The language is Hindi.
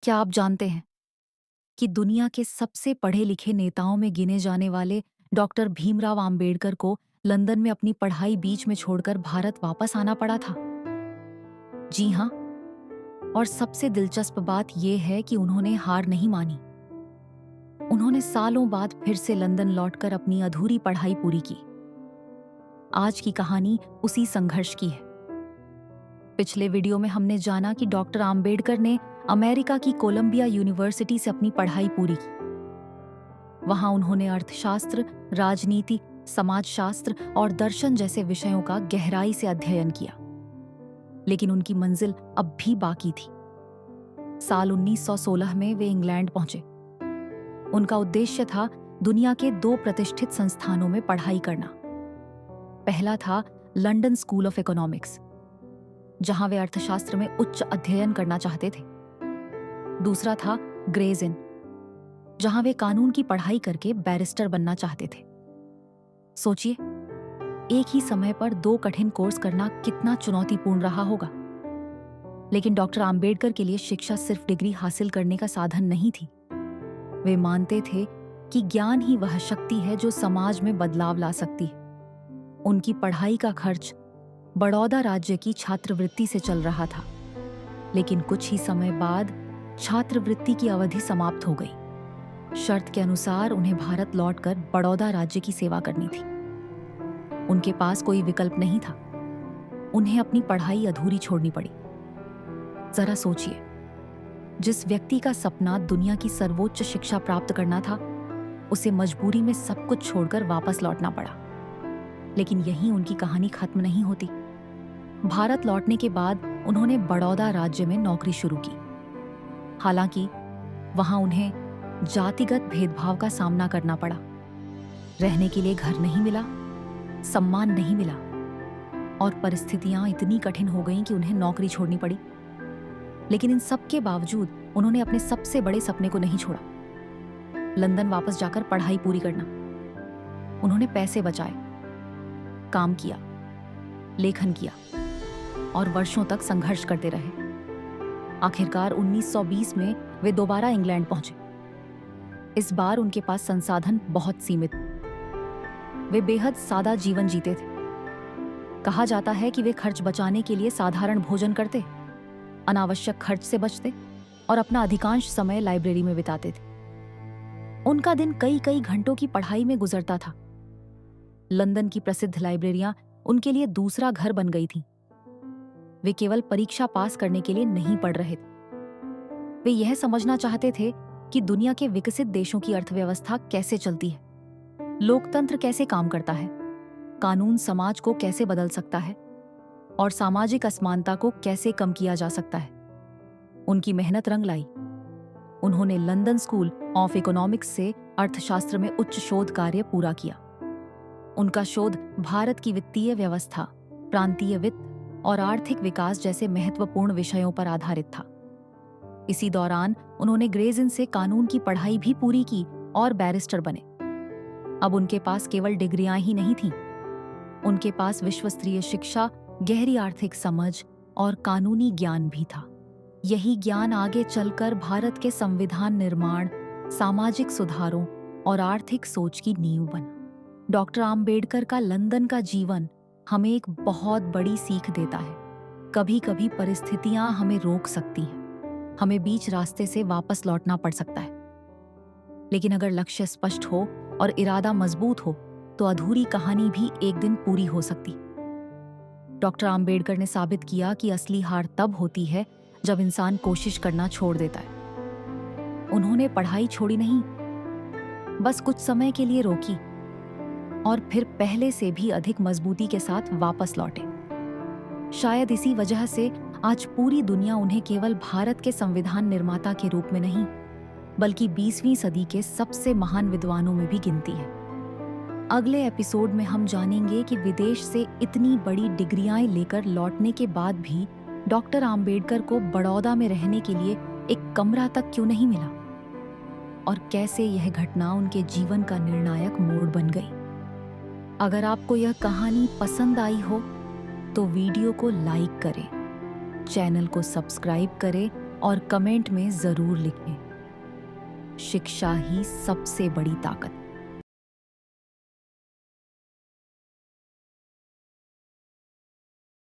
क्या आप जानते हैं कि दुनिया के सबसे पढ़े लिखे नेताओं में गिने जाने वाले डॉक्टर भीमराव आम्बेडकर को लंदन में अपनी पढ़ाई बीच में छोड़कर भारत वापस आना पड़ा था? जी हाँ। और सबसे दिलचस्प बात यह है कि उन्होंने हार नहीं मानी। उन्होंने सालों बाद फिर से लंदन लौटकर अपनी अधूरी पढ़ाई पूरी की। आज की कहानी उसी संघर्ष की है। पिछले वीडियो में हमने जाना कि डॉक्टर आम्बेडकर ने अमेरिका की कोलंबिया यूनिवर्सिटी से अपनी पढ़ाई पूरी की। वहां उन्होंने अर्थशास्त्र, राजनीति, समाजशास्त्र और दर्शन जैसे विषयों का गहराई से अध्ययन किया। लेकिन उनकी मंजिल अब भी बाकी थी। साल 1916 में वे इंग्लैंड पहुंचे। उनका उद्देश्य था दुनिया के 2 प्रतिष्ठित संस्थानों में पढ़ाई करना। पहला था लंदन स्कूल ऑफ इकोनॉमिक्स, जहां वे अर्थशास्त्र में उच्च अध्ययन करना चाहते थे। दूसरा था ग्रेज इन, जहां वे कानून की पढ़ाई करके बैरिस्टर बनना चाहते थे। सोचिए, एक ही समय पर 2 कठिन कोर्स करना कितना चुनौतीपूर्ण रहा होगा। लेकिन डॉक्टर आम्बेडकर के लिए शिक्षा सिर्फ डिग्री हासिल करने का साधन नहीं थी। वे मानते थे कि ज्ञान ही वह शक्ति है जो समाज में बदलाव ला सकती है। उनकी पढ़ाई का खर्च बड़ौदा राज्य की छात्रवृत्ति से चल रहा था। लेकिन कुछ ही समय बाद छात्रवृत्ति की अवधि समाप्त हो गई। शर्त के अनुसार उन्हें भारत लौटकर बड़ौदा राज्य की सेवा करनी थी। उनके पास कोई विकल्प नहीं था। उन्हें अपनी पढ़ाई अधूरी छोड़नी पड़ी। जरा सोचिए, जिस व्यक्ति का सपना दुनिया की सर्वोच्च शिक्षा प्राप्त करना था, उसे मजबूरी में सब कुछ छोड़कर वापस लौटना पड़ा। लेकिन यहीं उनकी कहानी खत्म नहीं होती। भारत लौटने के बाद उन्होंने बड़ौदा राज्य में नौकरी शुरू की। हालांकि वहां उन्हें जातिगत भेदभाव का सामना करना पड़ा। रहने के लिए घर नहीं मिला, सम्मान नहीं मिला, और परिस्थितियां इतनी कठिन हो गईं कि उन्हें नौकरी छोड़नी पड़ी। लेकिन इन सब के बावजूद उन्होंने अपने सबसे बड़े सपने को नहीं छोड़ा, लंदन वापस जाकर पढ़ाई पूरी करना। उन्होंने पैसे बचाए, काम किया, लेखन किया और वर्षों तक संघर्ष करते रहे। आखिरकार 1920 में वे दोबारा इंग्लैंड पहुंचे। इस बार उनके पास संसाधन बहुत सीमित। वे बेहद सादा जीवन जीते थे। कहा जाता है कि वे खर्च बचाने के लिए साधारण भोजन करते, अनावश्यक खर्च से बचते और अपना अधिकांश समय लाइब्रेरी में बिताते थे। उनका दिन कई कई घंटों की पढ़ाई में गुजरता था। लंदन की प्रसिद्ध लाइब्रेरियां उनके लिए दूसरा घर बन गई थीं। वे केवल परीक्षा पास करने के लिए नहीं पढ़ रहे थे। वे यह समझना चाहते थे कि दुनिया के विकसित देशों की अर्थव्यवस्था कैसे चलती है, लोकतंत्र कैसे काम करता है, कानून समाज को कैसे बदल सकता है और सामाजिक असमानता को कैसे कम किया जा सकता है। उनकी मेहनत रंग लाई। उन्होंने लंदन स्कूल ऑफ इकोनॉमिक्स से अर्थशास्त्र में उच्च शोध कार्य पूरा किया। उनका शोध भारत की वित्तीय व्यवस्था, प्रांतीय वित्त और आर्थिक विकास जैसे महत्वपूर्ण विषयों पर आधारित था। इसी दौरान उन्होंने ग्रेज इन से कानून की पढ़ाई भी पूरी की और बैरिस्टर बने। अब उनके पास केवल डिग्रियां ही नहीं थीं, उनके पास विश्वस्तरीय शिक्षा, गहरी आर्थिक समझ और कानूनी ज्ञान भी था। यही ज्ञान आगे चलकर भारत के संविधान निर्माण, सामाजिक सुधारों और आर्थिक सोच की नींव बना। डॉक्टर आम्बेडकर का लंदन का जीवन हमें एक बहुत बड़ी सीख देता है। कभी कभी परिस्थितियां हमें रोक सकती हैं, हमें बीच रास्ते से वापस लौटना पड़ सकता है। लेकिन अगर लक्ष्य स्पष्ट हो और इरादा मजबूत हो तो अधूरी कहानी भी एक दिन पूरी हो सकती। डॉक्टर आम्बेडकर ने साबित किया कि असली हार तब होती है जब इंसान कोशिश करना छोड़ देता है। उन्होंने पढ़ाई छोड़ी नहीं, बस कुछ समय के लिए रोकी और फिर पहले से भी अधिक मजबूती के साथ वापस लौटे। शायद इसी वजह से आज पूरी दुनिया उन्हें केवल भारत के संविधान निर्माता के रूप में नहीं, बल्कि 20वीं सदी के सबसे महान विद्वानों में भी गिनती है। अगले एपिसोड में हम जानेंगे कि विदेश से इतनी बड़ी डिग्रियां लेकर लौटने के बाद भी डॉक्टर आम्बेडकर को बड़ौदा में रहने के लिए एक कमरा तक क्यों नहीं मिला और कैसे यह घटना उनके जीवन का निर्णायक मोड़ बन गई। अगर आपको यह कहानी पसंद आई हो तो वीडियो को लाइक करें, चैनल को सब्सक्राइब करें और कमेंट में जरूर लिखें, शिक्षा ही सबसे बड़ी ताकत है।